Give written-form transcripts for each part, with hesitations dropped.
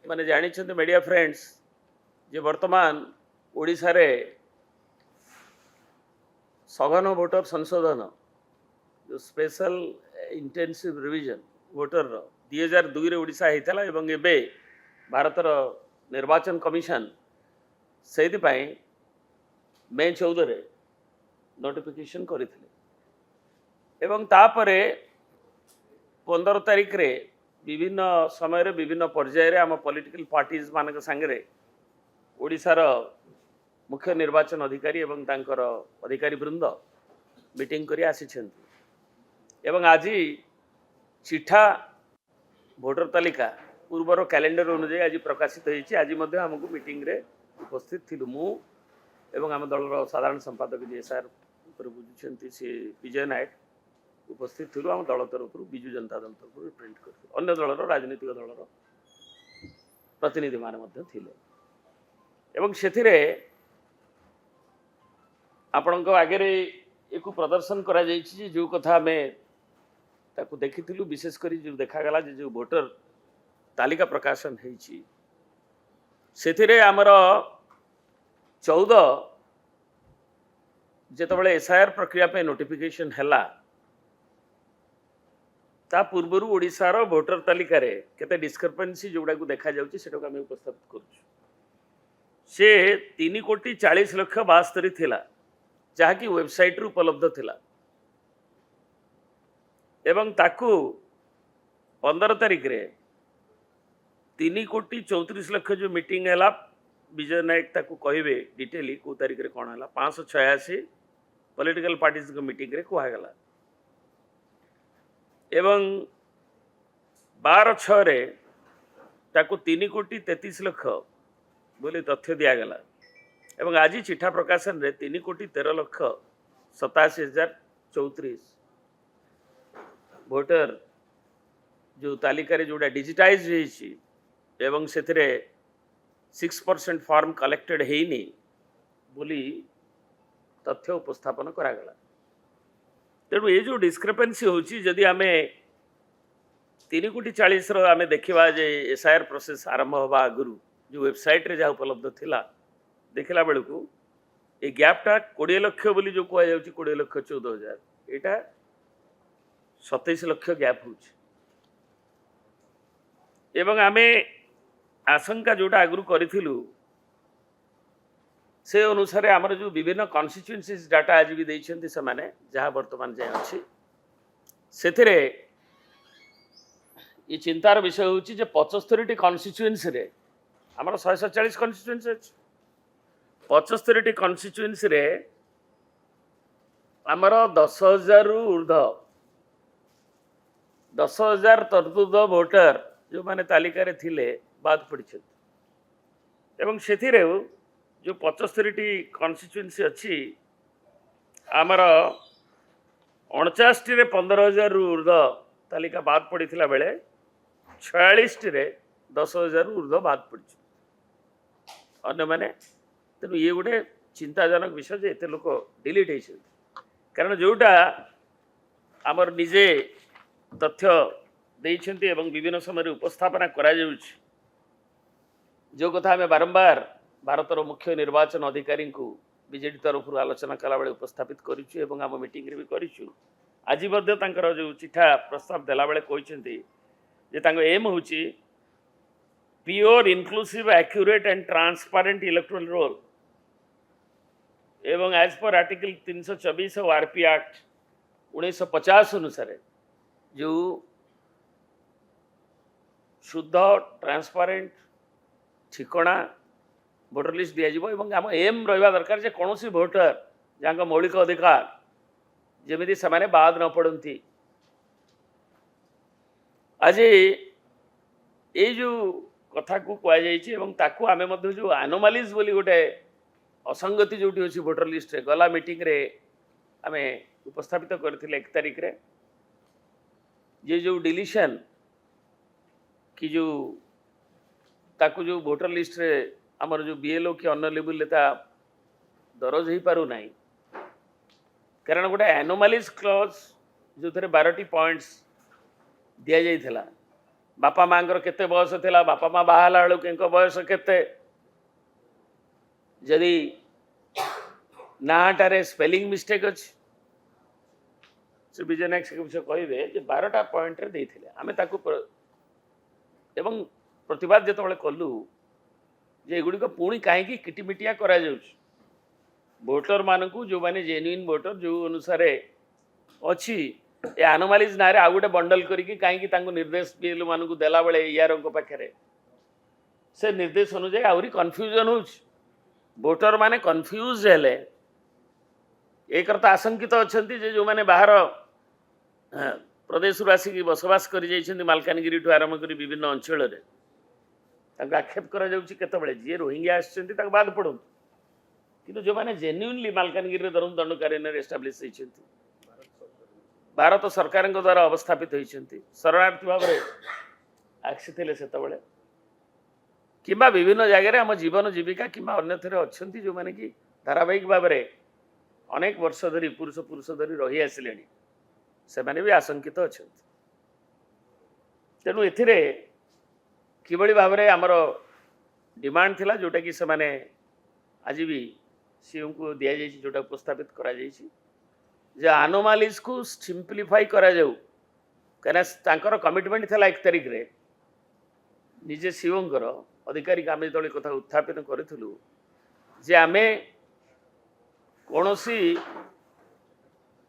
माने जानी media friends जे वर्तमान ओडिशा रे सघन भोटर संशोधन जो स्पेशल इंटेंसिव रिविजन भोटर 2002 रे ओडिशा हेतला एवं एबे भारतर निर्वाचन कमिशन से मे 14 रे नोटिफिकेशन करथिले एवं तापरे 15 तारिख रे विभिन्न समय रे विभिन्न पर्याय रे आम पॉलिटिकल पार्टीज मानक संगे ओडिशार मुख्य निर्वाचन अधिकारी एवं तांकर अधिकारी वृंद मीटिंग करी आसिछन्ति एवं आज चिठा भोटर तालिका पूर्वर कैलेंडर अनुसार आज प्रकाशित होईछि। आज मध्य हमकु मीटिंग रे उपस्थित थिलु मु एवं आम दलर साधारण संपादक जे सर ऊपर बुझुछन्ति से विजय नायक उपस्थित थिलु। आम दल तरफ विजु जनता दल तरफ प्रिंट कर अन्य दलर राजनीतिक दलर प्रतिनिधि मान मध्य थिले एवं सेथिरे आपणक आगे एक प्रदर्शन करा जायछि जो कथा हमें ताकू देखिथिलु विशेष करी जो देखागला जो भोटर तालिका प्रकाशन होईछि सेथिरे आमर 14 जेतबेले एसआईआर प्रक्रिया पे नोटिफिकेशन हैला ता पूर्वर ओडिशार भोटर तालिका रे केते डिस्क्रिपेंसी जोड़ा को देखा जाउछि सेटा को हम उपस्थापित करूछु। से 3,40,00,000 थिला जहाँकि वेबसाइट रू उपलब्ध थिला एवं ताकू 15 तारिख रे 3,34,00,000 जो मीटिंग हैला विजय नायक ताकू कहबे डिटेली को तारिख रे कोन हैला 586 पॉलिटिकल पार्टीज को मीटिंग रे कोहा गला एवं 12/6 रे ताकू 3,33,00,000 बोली तथ्य दिया गला एवं आज चिठा प्रकाशन रे 3,13,87,034 भोटर जो तालिका रे जोड़ा डिजिटाइज होईछि एवं सेथिरे 6% फॉर्म कलेक्टेड हेइनी बोली तथ्य उपस्थापन करा गला। तेणु ये जो डिस्क्रिपेंसी होची जदि आमे 3,40,00,000 आमे देखिबा जे एसआईआर प्रोसेस आरंभ होबा आगुरु जो वेबसाइट रे जा उपलब्ध थिला देखला बेलकू ए गैपटा 20 लाख बोली जो कह जाउची 20,14,000 एटा 27 लाख गैप होची एवं आमे आशंका जोटा आगुरु करिथिलु से अनुसार आमर जो विभिन्न कॉन्स्टिट्यूएंसीज डाटा आज भी देइछन्ति से माने जहाँ वर्तमान जाय अछि सेथिरे ये चिंतार विषय होची जे 75 टी कॉन्स्टिट्यूएंसी रे आमर 147 कॉन्स्टिट्यूएंसी अछि 75 टी कॉन्स्टिट्यूएंसी रे आमर 10,000 रु ऊर्ध 10,000 तर्दुद वोटर जो माने तालिका रे थिले बाद पड़िछन एवं सेथिरे जो 75 टी कॉन्स्टिट्यूएंसी अच्छी आमर 49 रे 15,000 रु ऊर्ध तालिका बाद पड़ीथिला बेले 46 रे 10,000 रु ऊर्ध बाद पड़ी अन्य माने तेणु ये गोटे चिंताजनक विषय जे एते लोक डिलीट होइछ कारण जोटा आमर निजे तथ्य देइछन्ति एवं विभिन्न समय उपस्थापना करा जाउछि जो कथा हमें बारंबार भारतर मुख्य निर्वाचन अधिकारी को बीजेडी तरफ आलोचना कला बेले उपस्थापित करिछु एवं आम मीटिंग रे भी करिछु। आज मध्य तांकर जो चिठा प्रस्ताव देला बेले कहिसेंति जे तांको एम होची pure inclusive accurate and transparent electoral roll एवं as per article 324 of RP act 1950 अनुसार जो शुद्ध ट्रांसपेरेंट ठिकणा भोटर लिस्ट दिया एवं आम एम रहा दरकार जे कौन सी भोटर जहाँ मौलिक अधिकार जमी से बाद न पड़ती आज ये जो कथा को कहु आम जो एनोमालीज बोली गोटे असंगति जोटी अच्छी भोटर लिस्ट रे गला मीटिंग रे आम उपस्थापित करथिले 1 तारिख रे ये जो डिलीशन कि जो ताकू जो भोटर लिस्ट रे आमर जो बीएलओ कि अन्य लेवल दरज हो पार ना कारण गोटे एनोमालीज क्लॉज जो थे 12टी पॉइंट्स दि जाइथिला बापा मांकर केते बयस थिला बापा माँ बाहाला बेलू के बयस केते जदि नाटारे स्पेलिंग मिस्टेक अच्छी श्री विजय नायक से विषय कहे 12टा पॉइंट रे देथिले आमे ताकू एवं प्रतिवाद जेतबेले कलु जे एगुड़ी को पुणी कहीं किटिमिटिया करा जाउछ वोटर मानकू जो माने जेन्युइन वोटर जो अनुसार अच्छी ए एनोमालीज ना रे आ गोटे बंडल करिकी कहीं तांको निर्देश बिल मानकू देला बेले यार पाखे से निर्देश अनुसार आहरी कन्फ्यूजन हो वोटर माने कन्फ्यूज हेले एक आशंकित अच्छा जो मैंने बाहर प्रदेश आसिक बसवास कर मालकानगिरी ठू आरंभ कर विभिन्न अंचल आक्षेप कर जी रोहिंग्या आसता बाद पड़ू कि जो मैंने जेन्युइनली मालकानगिरी धरम दंडकारण्य एस्टाब्लीश भारत सरकार द्वारा अवस्थापित होती शरणार्थी भाव में आसी से कि विभिन्न जगह आम जीवन जीविका कि अन्य अच्छा जो मैंने कि धारावाहिक भाव में अनेक वर्ष धरी पुरुष धरी रही आसिले से माने भी आशंकित अच्छा तेणु ए भाव में आमर डिमांड थिला जोटा कि से माने आज भी सीएम को दि जाए जोटा उपस्थापित करा जे एनोमालीज को सिंप्लीफाई करा जाऊ कहीं कमिटमेंट था 1 तारिख रे निजे सीएम अधिकारी आम जो कथा उत्थापित करूँ जे आमे कौन सी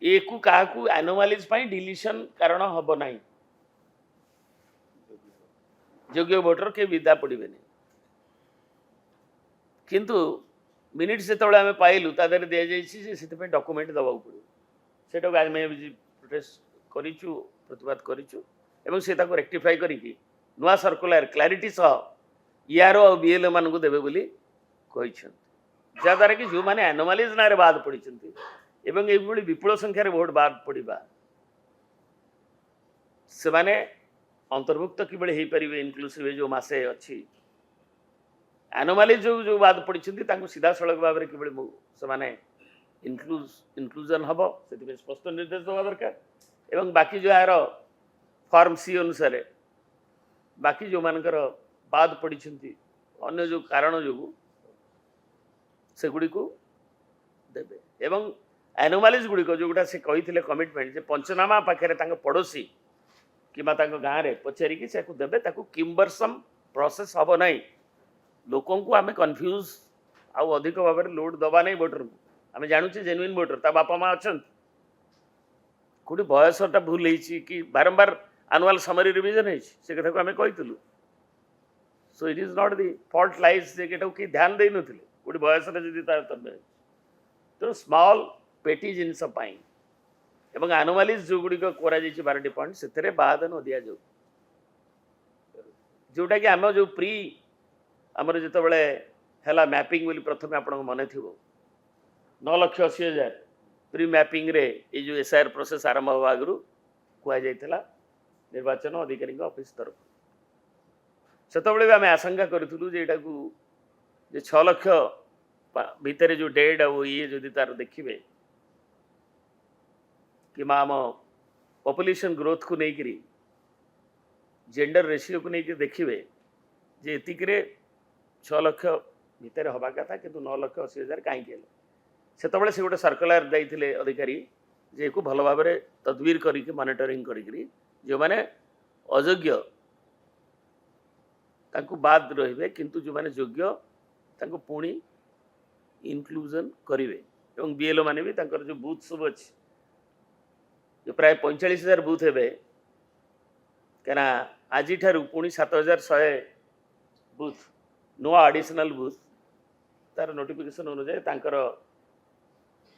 एकू क्या एनोमालीज डिलीशन कारण हम ना योग्य वोटर के विदा पड़े किंतु मिनिट से आम पाइलु तादर दि जाए डॉक्यूमेंट दबा पड़ो सेटा आम प्रोटेस्ट करूँ प्रतिवाद करूँ से रेक्टिफाई करके नुआ सर्कुलर क्लारिटी सह ईआरओ और बीएलओ मान को देवे बोली जहाद्वारा कि जो मैंने एनोमालीज ना बाद पड़ी एवं ये विपुल संख्यार भोट बाद पड़ा से माने अंतर्भुक्त कि पारे इनक्लूसिव जो मासे अच्छी एनोमालीज जो बाद पड़ी सीधा सड़क भाव में कि से इनक्लूजन हम से स्पष्ट निर्देश देवा दरकार एवं बाकी जो यार फॉर्म सी अनुसार बाकी जो मानकर बाद पड़ी अन्य जो कारण जो सेगुड़ी को देवे एवं एनोमालीज गुड़िक जोटा से कही कमिटमेंट जे पंचनामा पाखे पड़ोसी कि गाँव में पचारिकी से देवे किम्बरसम प्रोसेस हम ना लोकों को आम कन्फ्यूज आउ अधिक भाव में लोड दबा नहीं वोटर को आम जानूचे जेन्युइन वोटर ता बापा माँ अच्छा कौटी बयसटा भूल हो कि बारंबार आनुआल समरी रिविजन से कथा को आम कही so it is not the fault lies जे कि ध्यान दे नी कौटी बयस तेणु स्मॉल पेटी जिनस एवं एनोमालीज जो गुड़िक करा 12टी पॉइंट से बाद न दि जाऊ जोटा कि आम जो प्री आमर जो है मैपिंग बोली प्रथम आप मन थी 9,80,000 प्री मैपिंग रे ये जो एसआईआर प्रोसेस आरंभ हवा आगु कहुला निर्वाचन अधिकारी ऑफिस तरफ से आम आशंका करूँ जे 6 लाख भितर जो डेड आ ये जदि तार देखिए कि आम पॉपुलेशन ग्रोथ को लेकर जेंडर रेशियो को लेकर देखिए जे एतिकरे 6 लाख भितर हवा कथा किंतु 9,80,000 कहीं से गोटे सर्कुलर जाइए अधिकारी जे को भल भाव में तदबीर करके मॉनिटरिंग करी जो मैंने अयोग्य तांको बाद रहिबे किंतु जो मैंने योग्य तांको पुणी इनक्लूजन करेंगे और बीएलओ माने भी तांकर जो बूथ सब अच्छी जो प्राय 45,000 बूथ हे क्या आज पुणी 7,100 बूथ नुआ एडिशनल बूथ तार नोटिफिकेशन अनुसार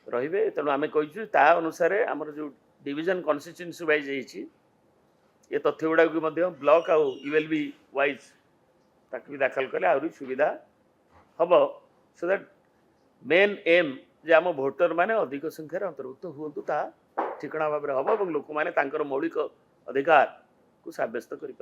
रे तेणु आम कहीचु ता अनुसार आमर जो डिविजन कन्स्टिट्यूएंसी वाइज ये तथ्य गुड़ा ब्लॉक आउ यूएलबी वाइज ताकि भी दाखल कले आहरी सुविधा हम सो दैट मेन एम जे आम भोटर माने अधिक संख्यार अंतर्भुक्त हुंतु ता ठिकणा भाव में हम और लोक मैंने मौलिक अधिकार को सब्यस्त करें।